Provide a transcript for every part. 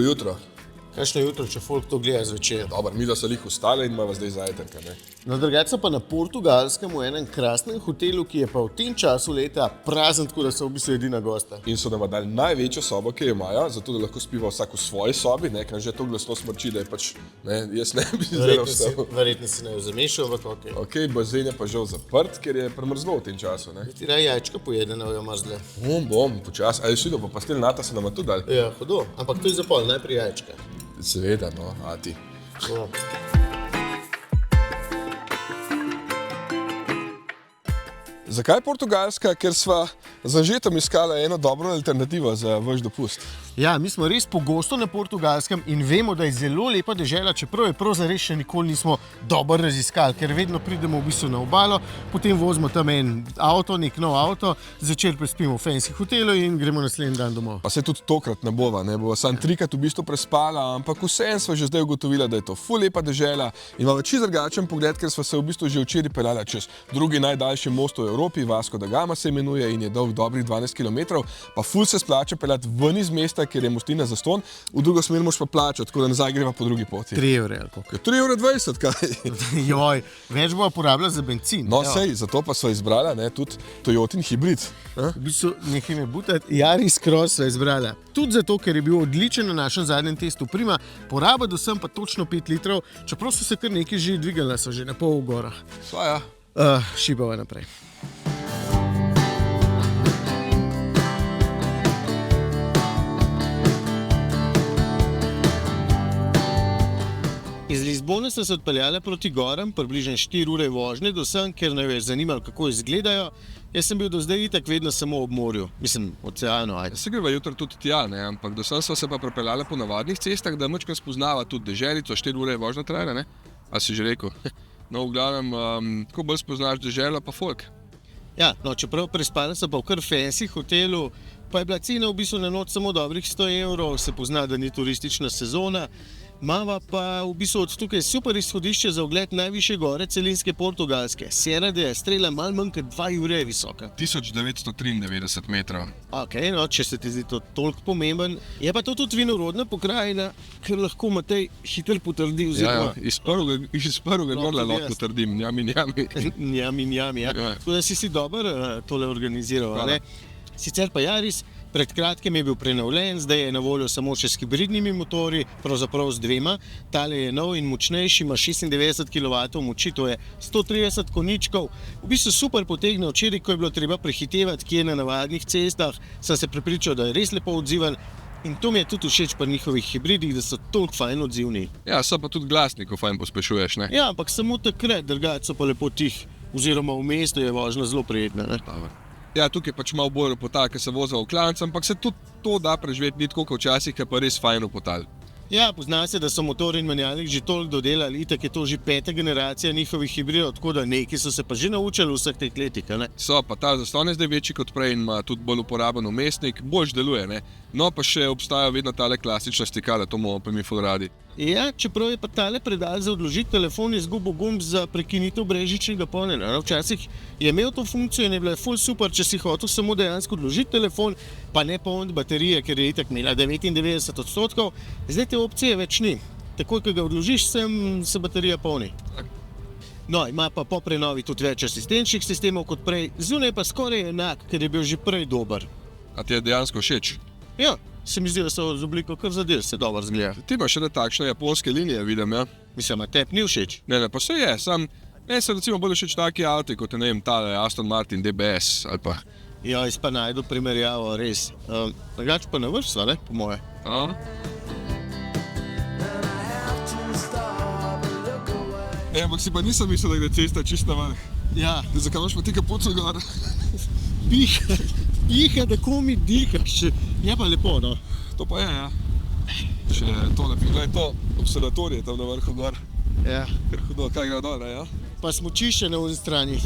Dobro jutro. Kakšno jutro, če folk to gleda zvečer? Dobro, mi da so lih ustali in imamo zdaj zajtrk, ne? No, drugače pa na Portugalskem v enem krasnem hotelu, ki je pa v tem času leta prazen, tako da so v bistvu edina gosta. In so nam dali največjo sobo, ki jo imajo, zato da lahko spiva vsak v svoji sobi, ne, ker že to glasno smrči, da je pač, ne, jaz ne bi zdaj vstal. Verjetno si ne zamešal, ampak okej. Ok, bazen je pa žal zaprt, ker je premrzlo v tem času, ne? Ti raj jajčka pojede, ne jo mrzle. Bom, počas. A je šlo, pa pastel nata se nam tu dali. Ja, hodo. Ampak to je za pol, najprej jajčka. Seveda, no, a ti. No. Zakaj Portugalska? Ker sva z Anžetom iskala eno dobro alternativo za vaš dopust. Ja, mi smo res pogosto na Portugalskem in vemo, da je zelo lepa dežela, čeprav je prav zares še nikoli nismo dobro raziskali, ker vedno pridemo v bistvu na obalo, potem vozimo tam en avto, nek nov avto, zvečer prespimo v fancy hotelu in gremo naslednji dan domov. Pa se tudi tokrat ne bova, ne bova sam trikrat v bistvu prespala, ampak vseeno sva že zdaj ugotovila, da je to ful lepa dežela in ima čisto drugačen pogled, ker sva se v bistvu že včeraj peljala čez drugi najdaljši most v Evropi, Vasco da Gama se imenuje in je dolg dobrih 12 km, pa ful se splača peljati ven iz mesta, ker je mostina zastonj, v drugo smer moraš pa plačati, tako da nazaj greva po drugi poti. 3 evre ali koliko? 3,20 €, kaj? Joj, več bo porabljala za bencin. No, sej, zato pa sva izbrala, ne, tudi Toyotin hibrid. V bistvu nekaj me butati, Yaris Cross sva izbrala. Tudi zato, ker je bil odličen na našem zadnjem testu prima, poraba dosem pa točno 5 litrov, čeprav so se kar nekaj že dvigali, so že na pol v gorah. Sva, ja. Šibava naprej. Iz Lizbone so se odpeljale proti goram, približno 4 ure vožnje do sem, ker me je zanimalo, kako izgledajo. Jaz sem bil do zdaj itak vedno samo ob morju, mislim, oceanu, ajde. Se greva jutro tudi tja, ne, ampak do sem sva se pa prepeljala po navadnih cestah, da mačkam spoznava tudi deželico, 4 ure vožnja traja, ne? A si že rekel? No, v glavnem, tako bolj spoznaš deželo pa folk. Ja, no, čeprav prespala so pa v kar fancy hotelu, pa je bila cena v bistvu na noč samo dobrih 100 €, se pozna, da ni turistična sezona. Mava pa v bistvu od tukaj super izhodišče za ogled najvišje gore celinske Portugalske. Serra de Estrela malo manj kot 2 ure je visoka. 1993 metrov. Ok, no, če se ti zdi to toliko pomemben. Je pa to tudi vinorodna pokrajina, ker lahko Matej hitro potrdi oziroma... Ja, iz prvega gorla lahko trdim, njami. Njami, ja. Tako da si dobro tole organiziral, ne? Sicer pa Yaris pred kratkim je bil prenovljen, zdaj je na voljo samo še s hibridnimi motorji, pravzaprav z 2. Tale je nov in močnejši, ima 96 kW moči, to je 130 konjičkov. V bistvu super potegne. Včeraj, ko je bilo treba prehitevati, kje na navadnih cestah, sem se prepričal, da je res lepo odziven. In to mi je tudi všeč pri njihovih hibridih, da so toliko fajn odzivni. Ja, so pa tudi glasni, ko fajn pospešuješ, ne? Ja, ampak samo takrat, drugače so pa lepo tih, oziroma v mestu je vožnja zelo prijetna, ne? Ja, tukaj pač malo bolj ropotal, ker se voza v klanec, ampak se tudi to da preživeti, ni tako kot včasih, ker pa res fajn ropotal. Ja, pozna se, da so motor in menjalnik že toliko dodelali, itak je to že 5. generacija njihovih hibridov, tako da neki so se pa že naučili vseh teh letih, ne? So, pa ta zaslon je zdaj večji kot prej in ima tudi bolj uporaben vmesnik, boljš deluje, ne? No, pa še obstaja vedno tale klasična stikala, to bomo pa mi ful radi. Ja, čeprav je pa tale predal za odložiti telefon izgubil gumb za prekinitev brezžičnega polnjenja. Včasih je imel to funkcijo in je bila ful super, če si hotel samo dejansko odložiti telefon, pa ne polniti baterije, ker je itak imela 99%. Zdaj te opcije več ni. Takoj, ko ga odložiš, se baterija polni. No, ima pa po prenovi tudi več asistenčnih sistemov kot prej, zunaj pa skoraj enak, ker je bil že prej dober. A ti je dejansko všeč? Ja, se mi zdi, da so z obliko kar zadel se dobro zgleda. Ti imaš še takšne japonske linije, vidim, ja? Mislim, a tebi ni všeč? Ne, pa se je, sam meni se recimo bolj všeč taki avti, kot ne vem, tale Aston Martin DBS ali pa... Ja, jaz pa najdu primerjavo, res. Drugače pa na vrh sva, ne, po moje. Ampak si pa nisem mislil, da gre cesta čist na vrh. Ja. Zakaj imaš pa ti kapuco gor? Piha, da komi dihaš. Je pa lepo, no. To pa je, ja. Še tole, gledaj to, observatorije tam na vrhu gor. Ja. Ker hudo, kaj gre dole, ja? Pa smučišče na oni strani.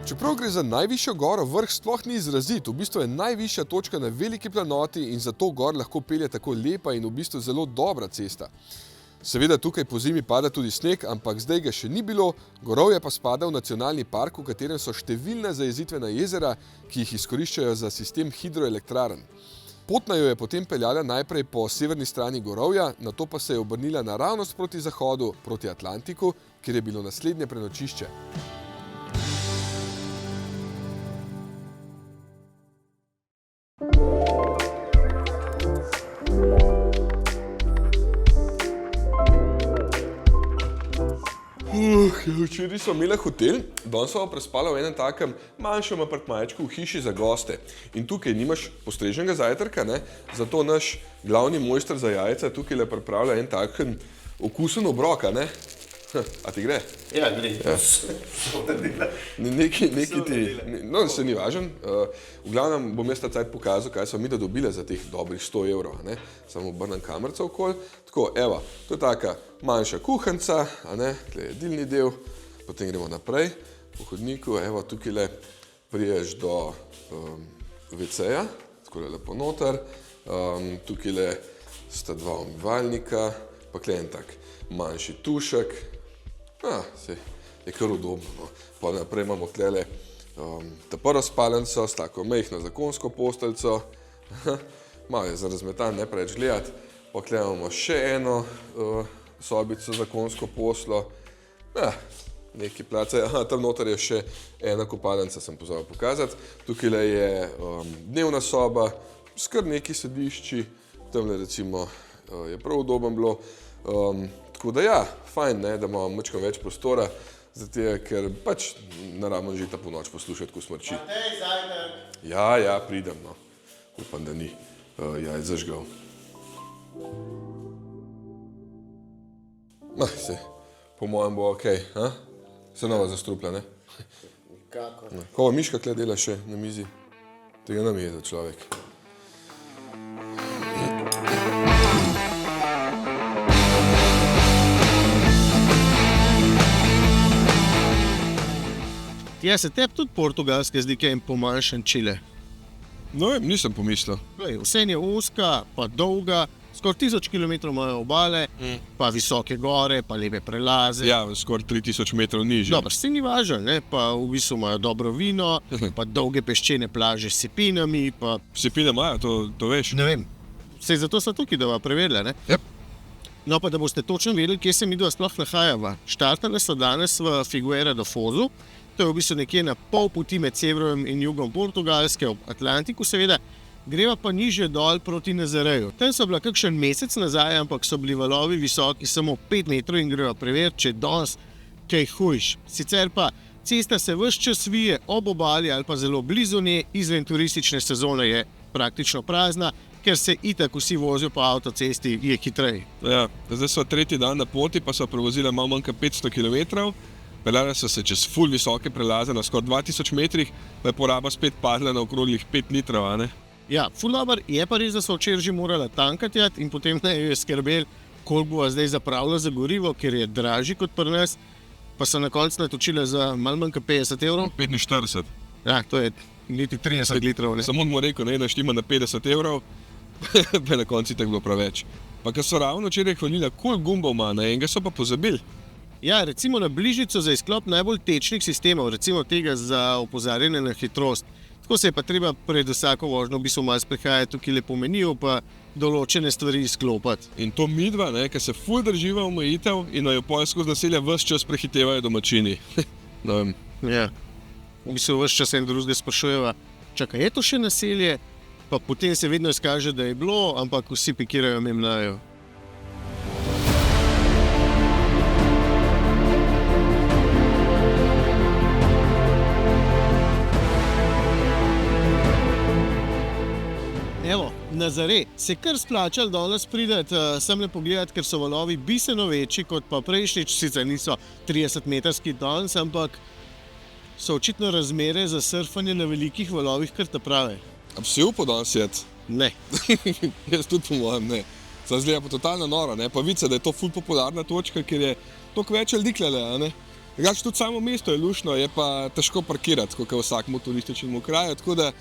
Čeprav gre za najvišjo goro, vrh sploh ni izrazit. V bistvu je najvišja točka na veliki planoti in zato gor lahko pelje tako lepa in v bistvu zelo dobra cesta. Seveda tukaj po zimi pada tudi sneg, ampak zdaj ga še ni bilo, Gorovje pa spada v nacionalni park, v katerem so številna zajezitvena jezera, ki jih izkoriščajo za sistem hidroelektrarn. Pot naju je potem peljala najprej po severni strani Gorovja, nato pa se je obrnila naravnost proti zahodu, proti Atlantiku, kjer je bilo naslednje prenočišče. Včeraj smo imeli hotel, danes smo prespali v enem takem manjšem apartmajčku v hiši za goste. In tukaj nimaš postreženega zajtrka, ne? Zato naš glavni mojster za jajca tukaj le pripravlja en taken okusen obrok, ne? A ti gre? Ja, gre. Ja. Neki ti, no, se ni važen. V glavnem bom jaz ta cajt pokazal, kaj smo mi dobili za teh dobrih 100 evrov, ne? Samo obrnem kamerca okoli. Tako, evo, to je taka manjša kuhanca, a ne, tle je jedilni del, potem gremo naprej po hodniku, evo, tukaj le priješ do WC-ja, tako lepo noter, tukaj le sta dva umivalnika, pa tle en tak manjši tušek, je kar udobno, no. Pa naprej imamo tlele ta prvo spalnico s tako mehno zakonsko posteljico, malo je za razmetan, ne preveč gledati, pa tle imamo še eno sobico zakonsko poslo, nekaj place, tam noter je še ena kopalnica, sem pozabil pokazati, tukaj je dnevna soba, s kar nekaj sedišči, tamle recimo je prav udoben bilo, tako da ja, fajn, ne, da imamo malo več prostora, zato ker pač naravno že ta ponoč poslušati, ko smrči. Matej, zajtrk! Ja, pridem, no. Upam, da ni jaj zažgal. Sej, po mojem bo okej, Se nova zastrupla, ne? Kako? Kova miška tle dela še na mizi? Tega nam je za človek. Ja, se tebi tudi portugalske zdi kaj pomanjšan Čile. No, nisem pomislil. Vse je ozka, pa dolga, skoraj 1000 km imajo obale, pa visoke gore, pa lepe prelaze. Ja, skoraj 3000 metrov nižje. Dobro, se ni važno, ne, pa v bistvu imajo dobro vino, pa dolge peščene plaže s sepinami, pa... Sepine imajo, to veš? Ne vem, sej zato so tukaj, da va preverila, ne? Yep. No, pa da boste točno vedeli, kje se midva sploh nahajava. Štartale so danes v Figueira do Fozu, to je v bistvu nekje na pol poti med severom in jugom Portugalske, ob Atlantiku seveda, greva pa nižje dol proti Nazareju. Tam so bila kakšen mesec nazaj, ampak so bili valovi visoki samo 5 metrov in greva preveriti, če danes kaj hujš. Sicer pa cesta se ves čas vije ob obali ali pa zelo blizu nje, izven turistične sezone je praktično prazna, ker se itak vsi vozijo po avtocesti, je hitreje. Ja, zdaj so tretji dan na poti, pa so prevozili malo manj kot 500 km. Peljali so se čez ful visoke prelaze na skoraj 2000 metrih, pa je poraba spet padla na okroglih 5 litrov, a ne? Ja, ful dober, je pa res, da so včeraj že morala tankati in potem ne jo je skrbeli, koliko bova zdaj zapravila za gorivo, ker je dražji kot pri nas, pa so na koncu natočile za malo manj kot 50 evrov. 45. Ja, to je niti 30 litrov, ne? Samo mu rekel, da štima na 50 evrov, pa na konci tako bilo preveč. Pa ker so ravno včeraj hvalila, koliko gumbov ima, na enega so pa pozabili. Ja, recimo na bližnjico za izklop najbolj tečnih sistemov, recimo tega za opozarjanje na hitrost. Tako se je pa treba pred vsako vožnjo v bistvu malo sprehajati tukaj le po meniju, pa določene stvari izklopati. In to midva, ker se ful drživa omejitev in jo pol skozi naselja ves čas prehitevajo domačini. Ja, v bistvu ves čas en drugega sprašujeva, čakaj, je to še naselje? Pa potem se vedno izkaže, da je bilo, ampak vsi pikirajo memljajo. Evo, Nazare, se kar splačali danes prideti semle pogledati, ker so valovi bistveno večji kot pa prejšnjič, sicer niso 30-metrski danes, ampak so očitno razmere za surfanje na velikih valovih kar prave. A bi si upal danes jeti? Ne. Jaz tudi po mojem ne. Se zgleda pa totalno noro, ne? Pa vice, da je to ful popularna točka, ker je toliko več ljudi klele, a ne? Drugače tudi samo mesto je lušno, je pa težko parkirati, kot v vsakemu turističnemu kraju, tako da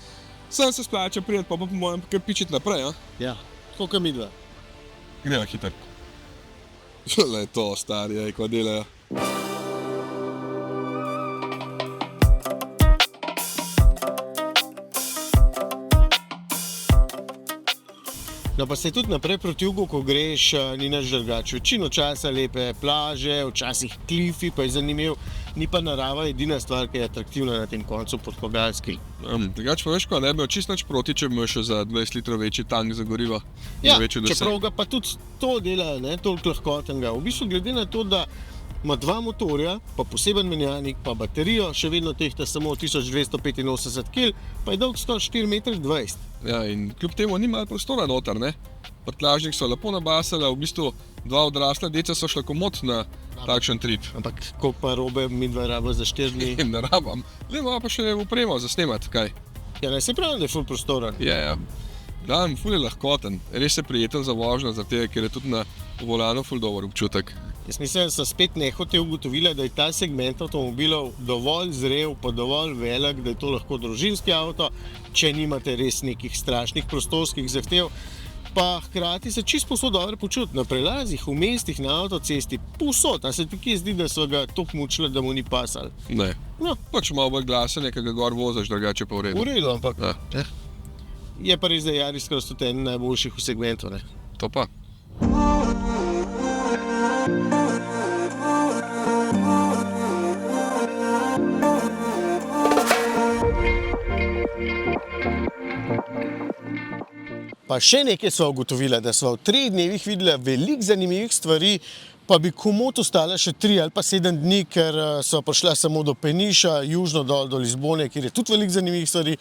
sem se splača prijeti, pa po mojem kar pičiti naprej, a? Ja, tako kam midva. Greva hitro. Le to, stari, kva delajo. No, pa se tudi naprej proti jugu, ko greš, ni nič drugače. Večino časa lepe plaže, včasih klifi, pa je zanimiv. Ni pa narava edina stvar, ki je atraktivna na tem koncu Portugalski. Drugače pa veš, ko ne bi imel čisto nič proti, če bi imel še za 20 litrov večji tank za gorivo. Ja, čeprav ga pa tudi to dela, ne, toliko lahkotnega. V bistvu glede na to, da ima dva motorja, pa poseben menjalnik, pa baterijo, še vedno tehta samo 1285 kg, pa je dolg 104,20 m. Ja, in kljub temu ni malo prostora noter, ne? Prtljažnik so lepo nabasala, v bistvu dva odrasla deca so šla komot na takšen trip. Ampak koliko pa robe midva raba za 4 dni? Ne rabam. Le ima pa še upremo za snemat, kaj? Ja, ne se pravi, da je ful prostora. Ja. Gledam, ful je lahkoten, res je prijeten za vožnjo, zaradi tega, ker je tudi na volanu ful dober občutek. Jaz mislim, da sem spet nehote ugotovila, da je ta segment avtomobilov dovolj zrel, pa dovolj velik, da je to lahko družinski avto, če nimate res nekih strašnih prostorskih zahtev. Pa hkrati se čisto povsod dobro počuti na prelazih, v mestih, na avtocesti, povsod. A se ti kje zdi, da so ga toliko mučili, da mu ni pasal? Ne. No. Pač malo bolj glasen, nekaj ga gor vozaš, drugače pa v redu. V redu, ampak Ja. je pa res, da je Yaris Cross tudi eden najboljših v segmentu, ne? To pa. Pa še nekaj so ugotovila, da so v 3 dnevih videla veliko zanimivih stvari, pa bi komot ostala še 3 ali pa 7 dni, ker so prišla samo do Peniša, južno dol do Lizbone, kjer je tudi veliko zanimivih stvari,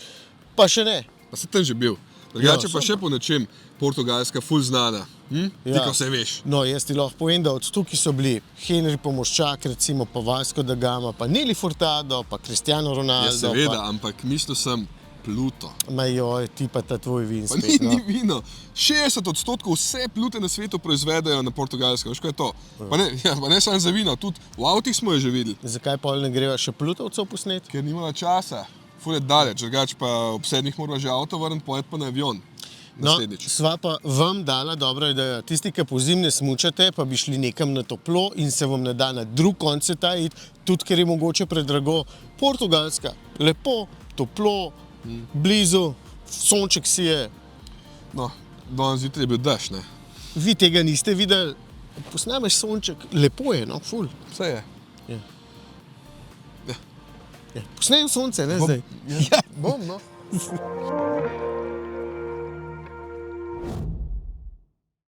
pa še ne. Pa si tam že bil. Drugače Ja, pa še po nečem Portugalska ful znana. Ti, ko se veš. No, jaz ti lahko povem, da od tukaj so bili Henry Pomoščak, recimo, pa Vasco da Gama, pa Nelly Furtado, pa Cristiano Ronaldo. Ja, seveda, ampak mislil sem Pluto. Ma joj, ti pa ta tvoj vin Pa spet, ni vino. 60% vse plute na svetu proizvedajo na Portugalskem. Veš, kaj je to? Pa ne samo za vino, tudi v avtih smo jo že videli. Zakaj pol ne greva še Plutovcev posnet? Ker nimala časa. Ful je daleč, drugače pa ob 7 morala že avto vrniti, pojet pa na avion. No, Naslednjič. sva pa vam dala dobro idejo. Tisti, ki pozimi ne smučate, pa bi šli nekam na toplo in se vam ne da na drug konec sveta iti, tudi ker je mogoče predrago. Portugalska, lepo, toplo, blizu, sonček si je. No, danes zjutraj je bil dež, ne? Vi tega niste videli, posnameš sonček, lepo je, no, ful. Vse je. Ja. Posnem sonce, ne zdaj. Ja, bom, no.